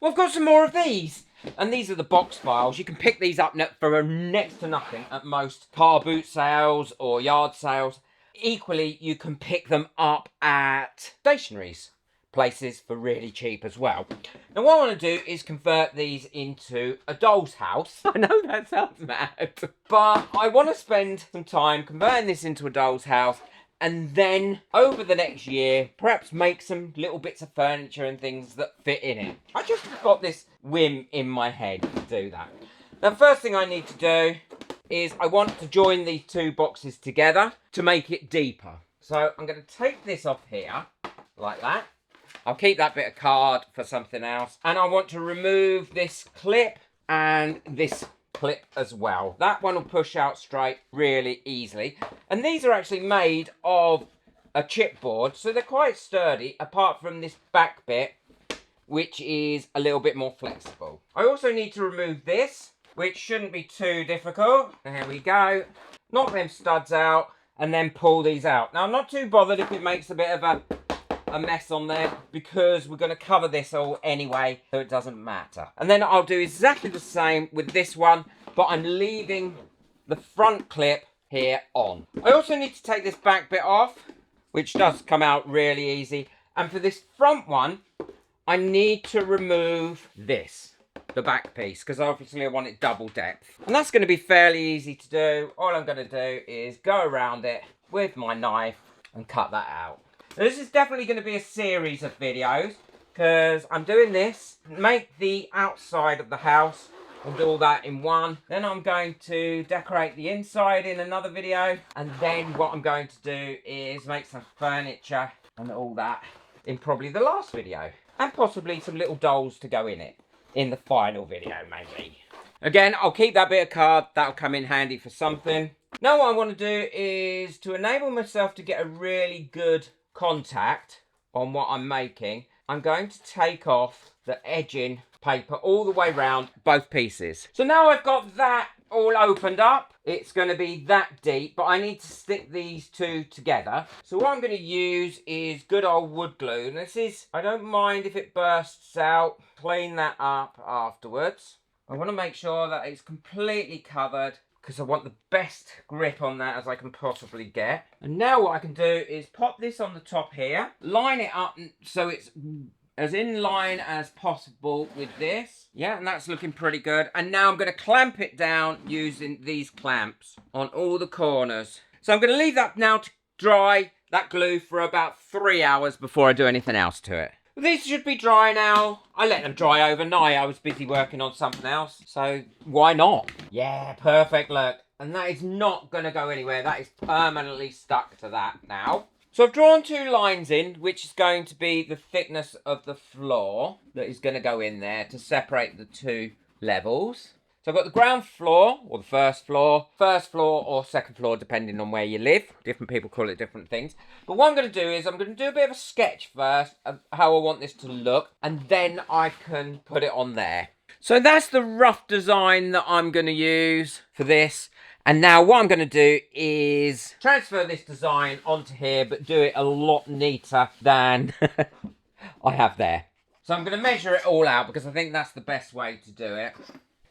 Well, I've got some more of these. And these are the box files. You can pick these up for next to nothing at most car boot sales or yard sales. Equally, you can pick them up at stationaries places for really cheap as well. Now, what I want to do is convert these into a doll's house. I know that sounds mad, but I want to spend some time converting this into a doll's house, and then over the next year, perhaps make some little bits of furniture and things that fit in it. I just got this whim in my head to do that. Now, first thing I need to do is I want to join these two boxes together to make it deeper. So I'm going to take this off here, like that. I'll keep that bit of card for something else. And I want to remove this clip and this clip as well. That one will push out straight really easily. And these are actually made of a chipboard, so they're quite sturdy, apart from this back bit, which is a little bit more flexible. I also need to remove this, which shouldn't be too difficult. There we go. Knock them studs out and then pull these out. Now, I'm not too bothered if it makes a bit of a mess on there, because we're going to cover this all anyway, so it doesn't matter. And then I'll do exactly the same with this one, but I'm leaving the front clip here on. I also need to take this back bit off, which does come out really easy. And for this front one, I need to remove this, the back piece, because obviously I want it double depth. And that's going to be fairly easy to do. All I'm going to do is go around it with my knife and cut that out. Now, this is definitely going to be a series of videos, because I'm doing this, make the outside of the house, and do all that in one. Then I'm going to decorate the inside in another video, and then what I'm going to do is make some furniture and all that in probably the last video, and possibly some little dolls to go in it in the final video, maybe. Again, I'll keep that bit of card. That'll come in handy for something. Now what I want to do is to enable myself to get a really good contact on what I'm making. I'm going to take off the edging paper all the way around both pieces. So now I've got that all opened up. It's going to be that deep, but I need to stick these two together. So what I'm going to use is good old wood glue. And this is, I don't mind if it bursts out. Clean that up afterwards. I want to make sure that it's completely covered, because I want the best grip on that as I can possibly get. And now what I can do is pop this on the top here, line it up so it's as in line as possible with this. Yeah, and that's looking pretty good. And now I'm going to clamp it down using these clamps on all the corners. So I'm going to leave that now to dry, that glue, for about 3 hours before I do anything else to it. These should be dry now. I let them dry overnight. I was busy working on something else, so why not? Yeah, perfect, look. And that is not going to go anywhere. That is permanently stuck to that now. So I've drawn two lines in, which is going to be the thickness of the floor that is going to go in there to separate the two levels. So I've got the ground floor, or the first floor or second floor, depending on where you live. Different people call it different things. But what I'm going to do is I'm going to do a bit of a sketch first of how I want this to look, and then I can put it on there. So that's the rough design that I'm going to use for this. And now what I'm going to do is transfer this design onto here, but do it a lot neater than I have there. So I'm going to measure it all out, because I think that's the best way to do it.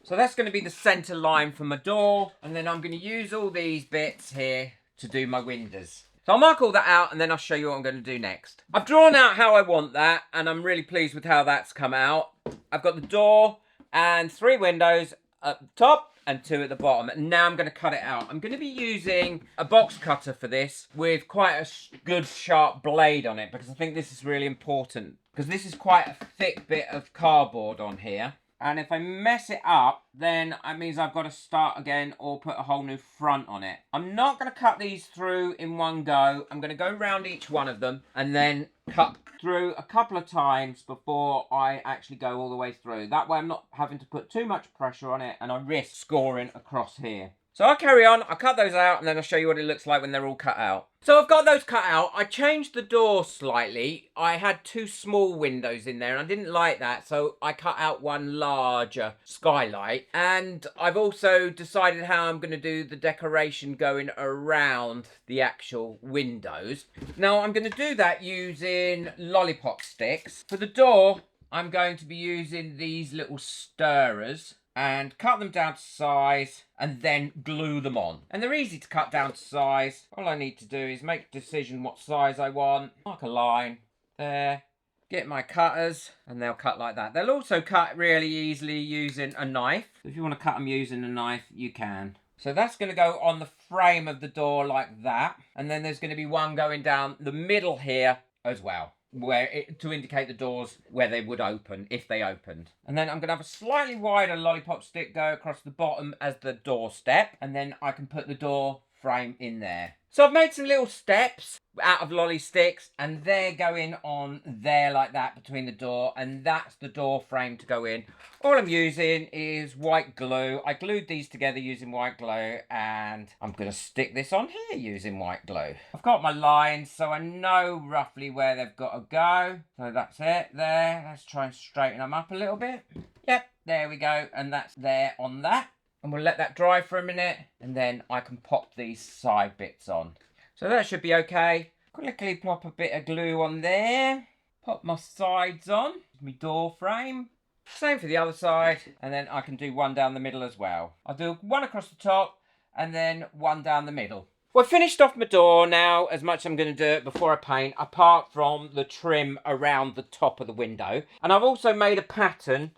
So that's going to be the centre line for my door. And then I'm going to use all these bits here to do my windows. So I'll mark all that out, and then I'll show you what I'm going to do next. I've drawn out how I want that, and I'm really pleased with how that's come out. I've got the door and 3 windows at the top and 2 at the bottom. And now I'm going to cut it out. I'm going to be using a box cutter for this with quite a good sharp blade on it, because I think this is really important, because this is quite a thick bit of cardboard on here. And if I mess it up, then that means I've got to start again or put a whole new front on it. I'm not going to cut these through in one go. I'm going to go around each one of them and then cut through a couple of times before I actually go all the way through. That way I'm not having to put too much pressure on it, and I risk scoring across here. So I'll carry on, I'll cut those out, and then I'll show you what it looks like when they're all cut out. So I've got those cut out. I changed the door slightly. I had 2 small windows in there, and I didn't like that, so I cut out one larger skylight. And I've also decided how I'm going to do the decoration going around the actual windows. Now I'm going to do that using lollipop sticks. For the door, I'm going to be using these little stirrers and cut them down to size and then glue them on. And they're easy to cut down to size. All I need to do is make a decision what size I want, mark a line there, get my cutters, and they'll cut like that. They'll also cut really easily using a knife. If you want to cut them using a knife, you can. So that's going to go on the frame of the door like that. And then there's going to be one going down the middle here as well, to indicate the doors where they would open if they opened. And then I'm going to have a slightly wider lollipop stick go across the bottom as the door step, and then I can put the door frame in there. So I've made some little steps out of lolly sticks, and they're going on there like that between the door, and that's the door frame to go in. All I'm using is white glue. I glued these together using white glue, and I'm going to stick this on here using white glue. I've got my lines, so I know roughly where they've got to go. So that's it there. Let's try and straighten them up a little bit. Yep, there we go, and that's there on that. And we'll let that dry for a minute, and then I can pop these side bits on. So that should be okay. Quickly pop a bit of glue on there. Pop my sides on, my door frame. Same for the other side, and then I can do one down the middle as well. I'll do one across the top, and then one down the middle. Well, I've finished off my door now, as much as I'm going to do it before I paint, apart from the trim around the top of the window. And I've also made a pattern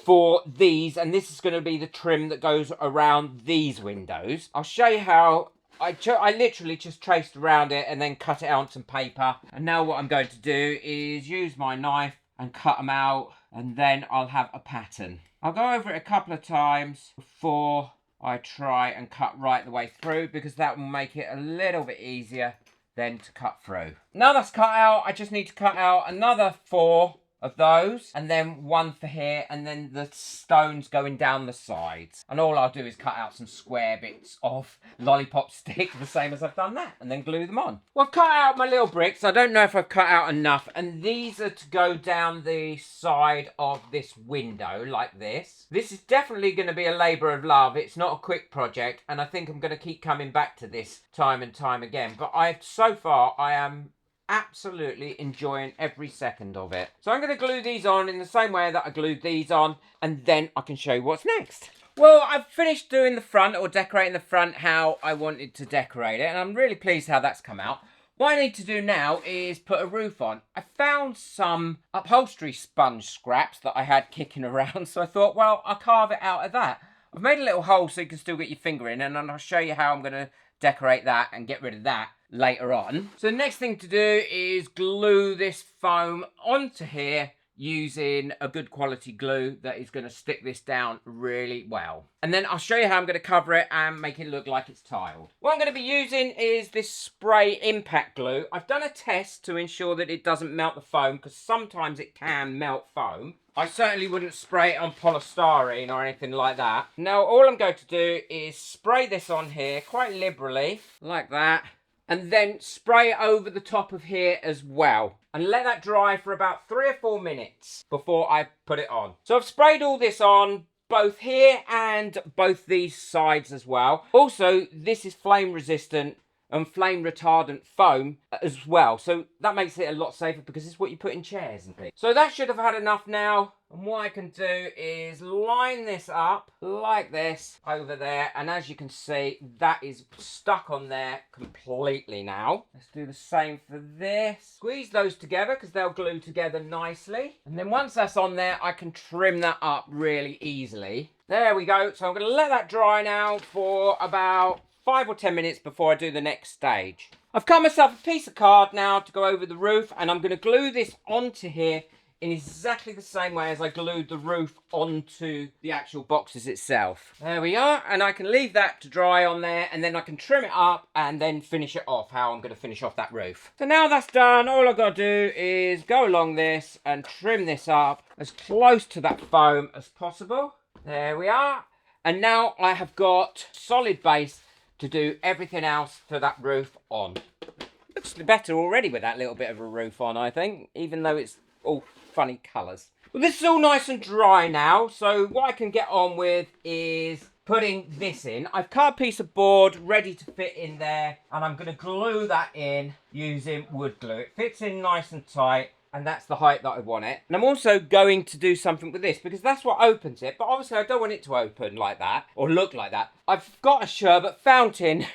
for these, and this is going to be the trim that goes around these windows. I'll show you how I literally just traced around it and then cut it out on some paper. And now what I'm going to do is use my knife and cut them out, and then I'll have a pattern. I'll go over it a couple of times before I try and cut right the way through, because that will make it a little bit easier then to cut through. Now that's cut out, I just need to cut out another 4 of those, and then one for here, and then the stones going down the sides. And all I'll do is cut out some square bits of lollipop stick, the same as I've done that, and then glue them on. Well, I've cut out my little bricks. I don't know if I've cut out enough, and these are to go down the side of this window like this. This is definitely going to be a labour of love. It's not a quick project, and I think I'm going to keep coming back to this time and time again. But so far I am absolutely enjoying every second of it. So I'm going to glue these on in the same way that I glued these on, and then I can show you what's next. Well, I've finished doing the front, or decorating the front how I wanted to decorate it, and I'm really pleased how that's come out. What I need to do now is put a roof on. I found some upholstery sponge scraps that I had kicking around, so I thought, well, I'll carve it out of that. I've made a little hole so you can still get your finger in, and then I'll show you how I'm going to decorate that and get rid of that later on. So the next thing to do is glue this foam onto here using a good quality glue that is going to stick this down really well. And then I'll show you how I'm going to cover it and make it look like it's tiled. What I'm going to be using is this spray impact glue. I've done a test to ensure that it doesn't melt the foam, because sometimes it can melt foam. I certainly wouldn't spray it on polystyrene or anything like that. Now all I'm going to do is spray this on here quite liberally, like that, and then spray it over the top of here as well, and let that dry for about 3 or 4 minutes before I put it on. So I've sprayed all this on, both here and both these sides as well. Also, this is flame resistant and flame retardant foam as well, so that makes it a lot safer, because it's what you put in chairs and things. So that should have had enough now, and what I can do is line this up like this over there, and as you can see, that is stuck on there completely now. Let's do the same for this. Squeeze those together because they'll glue together nicely, and then once that's on there, I can trim that up really easily. There we go. So I'm going to let that dry now for about 5 or 10 minutes before I do the next stage. I've cut myself a piece of card now to go over the roof, and I'm going to glue this onto here in exactly the same way as I glued the roof onto the actual boxes itself. There we are, and I can leave that to dry on there, and then I can trim it up and then finish it off how I'm going to finish off that roof. So now that's done, all I've got to do is go along this and trim this up as close to that foam as possible. There we are, and now I have got solid base to do everything else for that roof on. Looks better already with that little bit of a roof on, I think, even though it's all funny colours. Well, this is all nice and dry now, so what I can get on with is putting this in. I've cut a piece of board ready to fit in there, and I'm going to glue that in using wood glue. It fits in nice and tight, and that's the height that I want it. And I'm also going to do something with this because that's what opens it, but obviously I don't want it to open like that or look like that. I've got a sherbet fountain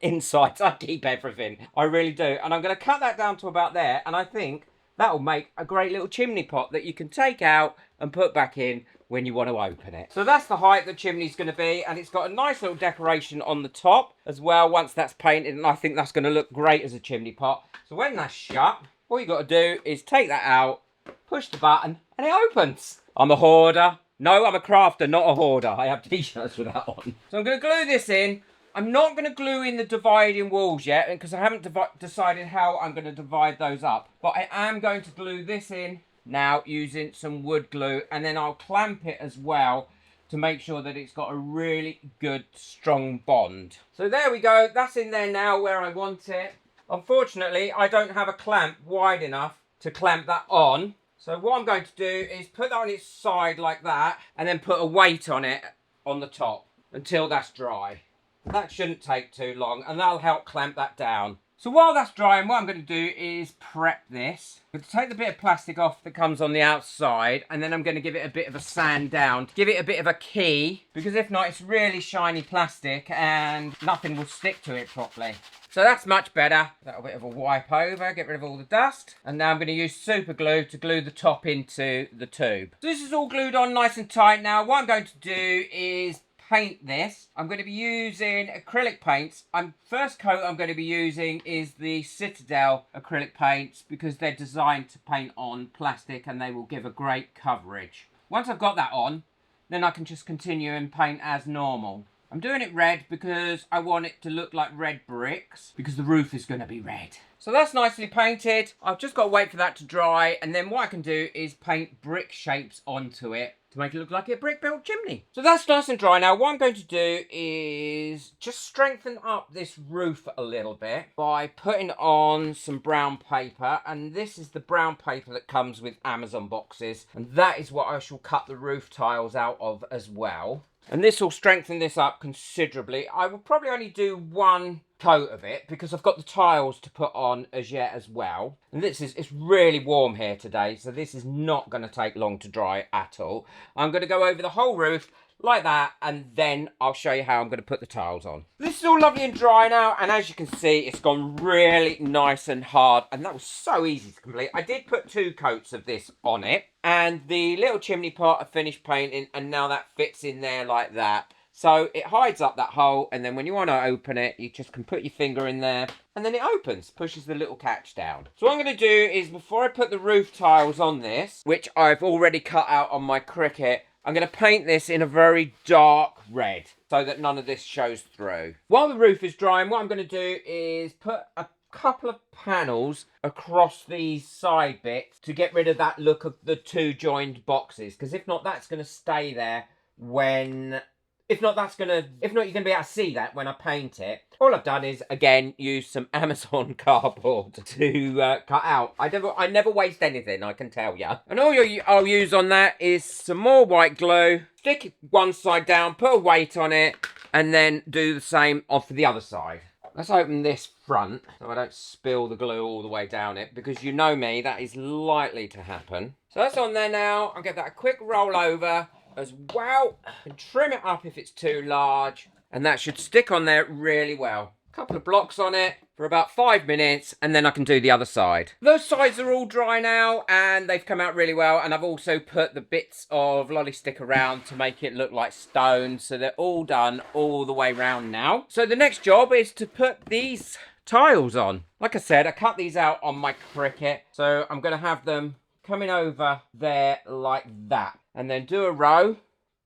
inside. I keep everything. I really do. And I'm going to cut that down to about there, and I think that'll make a great little chimney pot that you can take out and put back in when you want to open it. So that's the height the chimney's going to be, and it's got a nice little decoration on the top as well once that's painted, and I think that's going to look great as a chimney pot. So when that's shut, all you got to do is take that out, push the button, and it opens. I'm a hoarder. No, I'm a crafter, not a hoarder. I have t-shirts with that on. So I'm going to glue this in. I'm not going to glue in the dividing walls yet because I haven't decided how I'm going to divide those up. But I am going to glue this in now using some wood glue, and then I'll clamp it as well to make sure that it's got a really good strong bond. So there we go. That's in there now where I want it. Unfortunately, I don't have a clamp wide enough to clamp that on. So what I'm going to do is put that on its side like that, and then put a weight on it on the top until that's dry. That shouldn't take too long, and that'll help clamp that down. So while that's drying, what I'm going to do is prep this. I'm going to take the bit of plastic off that comes on the outside, and then I'm going to give it a bit of a sand down to give it a bit of a key, because if not, it's really shiny plastic and nothing will stick to it properly. So that's much better. A little bit of a wipe over, get rid of all the dust. And now I'm going to use super glue to glue the top into the tube. So this is all glued on nice and tight now. What I'm going to do is paint this. I'm going to be using acrylic paints. First coat I'm going to be using is the Citadel acrylic paints because they're designed to paint on plastic and they will give a great coverage. Once I've got that on, then I can just continue and paint as normal. I'm doing it red because I want it to look like red bricks because the roof is going to be red. So that's nicely painted. I've just got to wait for that to dry, and then what I can do is paint brick shapes onto it to make it look like a brick-built chimney. So that's nice and dry now. What I'm going to do is just strengthen up this roof a little bit by putting on some brown paper, and this is the brown paper that comes with Amazon boxes, and that is what I shall cut the roof tiles out of as well. And this will strengthen this up considerably. I will probably only do one coat of it because I've got the tiles to put on as yet as well. And it's really warm here today, so this is not going to take long to dry at all. I'm going to go over the whole roof like that, and then I'll show you how I'm going to put the tiles on. This is all lovely and dry now, and as you can see, it's gone really nice and hard, and that was so easy to complete. I did put 2 coats of this on it, and the little chimney pot I finished painting, and now that fits in there like that. So it hides up that hole, and then when you want to open it, you just can put your finger in there, and then it opens, pushes the little catch down. So what I'm going to do is, before I put the roof tiles on this, which I've already cut out on my Cricut, I'm going to paint this in a very dark red so that none of this shows through. While the roof is drying, what I'm going to do is put a couple of panels across these side bits to get rid of that look of the 2 joined boxes, because if not, that's going to stay there when... If not, you're going to be able to see that when I paint it. All I've done is, again, use some Amazon cardboard to cut out. I never waste anything, I can tell you. And all I'll use on that is some more white glue. Stick one side down, put a weight on it, and then do the same off the other side. Let's open this front so I don't spill the glue all the way down it, because you know me, that is likely to happen. So that's on there now. I'll give that a quick roll over as well, and trim it up if it's too large, and that should stick on there really well. A couple of blocks on it for about 5 minutes, and then I can do the other side. Those sides are all dry now, and they've come out really well, and I've also put the bits of lolly stick around to make it look like stone, so they're all done all the way round now. So the next job is to put these tiles on. Like I said, I cut these out on my Cricut, so I'm going to have them coming over there like that, and then do a row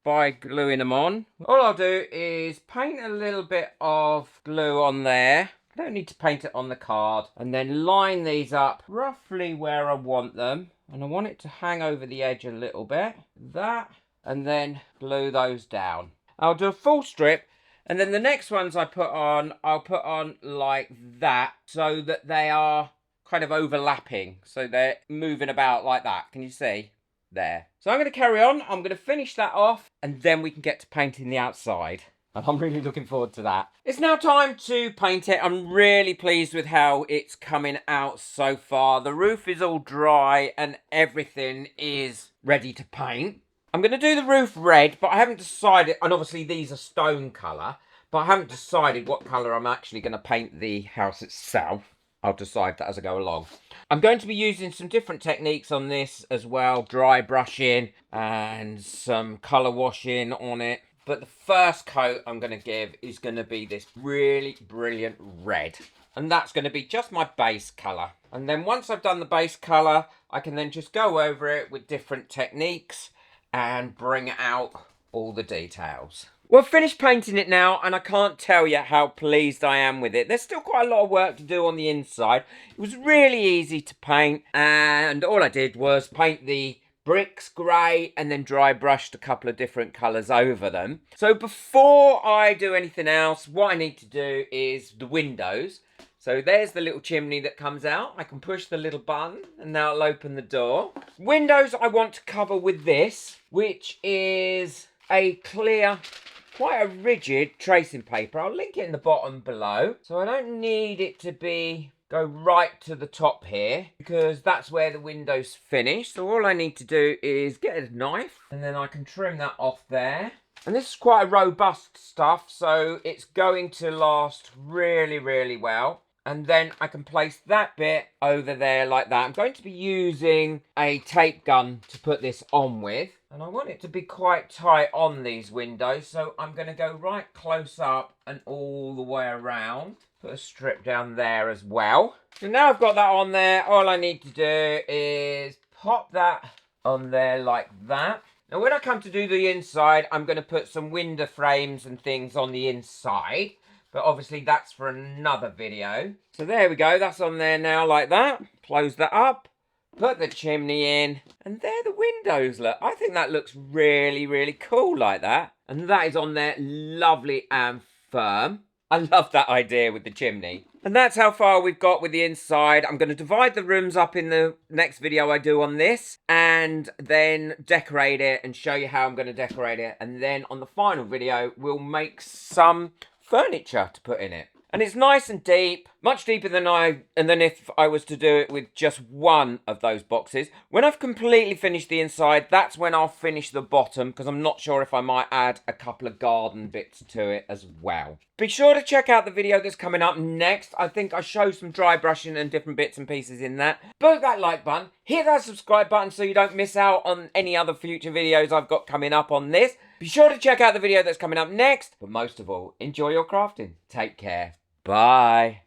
by gluing them on. All I'll do is paint a little bit of glue on there. I don't need to paint it on the card, and then line these up roughly where I want them, and I want it to hang over the edge a little bit, that, and then glue those down. I'll do a full strip, and then the next ones I put on, I'll put on like that, so that they are kind of overlapping, so they're moving about like that. Can you see? There. So I'm going to carry on. I'm going to finish that off, and then we can get to painting the outside. And I'm really looking forward to that. It's now time to paint it. I'm really pleased with how it's coming out so far. The roof is all dry and everything is ready to paint. I'm going to do the roof red, but I haven't decided, and obviously these are stone colour, but I haven't decided what colour I'm actually going to paint the house itself. I'll decide that as I go along. I'm going to be using some different techniques on this as well, dry brushing and some colour washing on it. But the first coat I'm going to give is going to be this really brilliant red. And that's going to be just my base colour. And then once I've done the base colour, I can then just go over it with different techniques and bring out all the details. Well, I've finished painting it now, and I can't tell you how pleased I am with it. There's still quite a lot of work to do on the inside. It was really easy to paint, and all I did was paint the bricks grey and then dry brushed a couple of different colours over them. So before I do anything else, what I need to do is the windows. So there's the little chimney that comes out. I can push the little button and now it'll open the door. Windows I want to cover with this, which is a clear, quite a rigid tracing paper. I'll link it in the bottom below. So I don't need it to go right to the top here because that's where the window's finished. So all I need to do is get a knife and then I can trim that off there. And this is quite a robust stuff, so it's going to last really, really well. And then I can place that bit over there like that. I'm going to be using a tape gun to put this on with. And I want it to be quite tight on these windows. So I'm going to go right close up and all the way around. Put a strip down there as well. So now I've got that on there. All I need to do is pop that on there like that. Now when I come to do the inside, I'm going to put some window frames and things on the inside. But obviously that's for another video. So there we go, that's on there now like that. Close that up, put the chimney in, and there the windows look. I think that looks really, really cool like that. And that is on there lovely and firm. I love that idea with the chimney. And that's how far we've got with the inside. I'm going to divide the rooms up in the next video I do on this. And then decorate it and show you how I'm going to decorate it. And then on the final video, we'll make some furniture to put in it. And it's nice and deep, much deeper than if I was to do it with just one of those boxes. When I've completely finished the inside, that's when I'll finish the bottom, because I'm not sure if I might add a couple of garden bits to it as well. Be sure to check out the video that's coming up next. I think I show some dry brushing and different bits and pieces in that. Boot that like button, hit that subscribe button so you don't miss out on any other future videos I've got coming up on this. Be sure to check out the video that's coming up next. But most of all, enjoy your crafting. Take care. Bye.